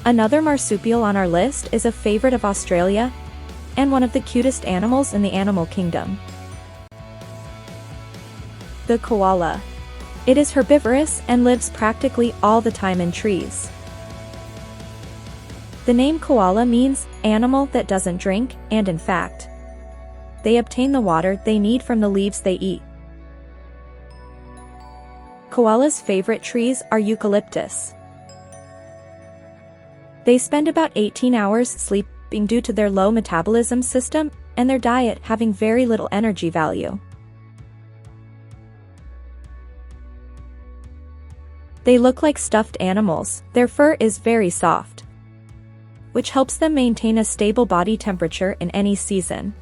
Another marsupial on our list is a favorite of Australia, and one of the cutest animals in the animal kingdom. The koala. It is herbivorous and lives practically all the time in trees. The name koala means animal that doesn't drink, and in fact, they obtain the water they need from the leaves they eat. Koalas' favorite trees are eucalyptus. They spend about 18 hours sleeping due to their low metabolism system and their diet having very little energy value. They look like stuffed animals. Their fur is very soft, which helps them maintain a stable body temperature in any season.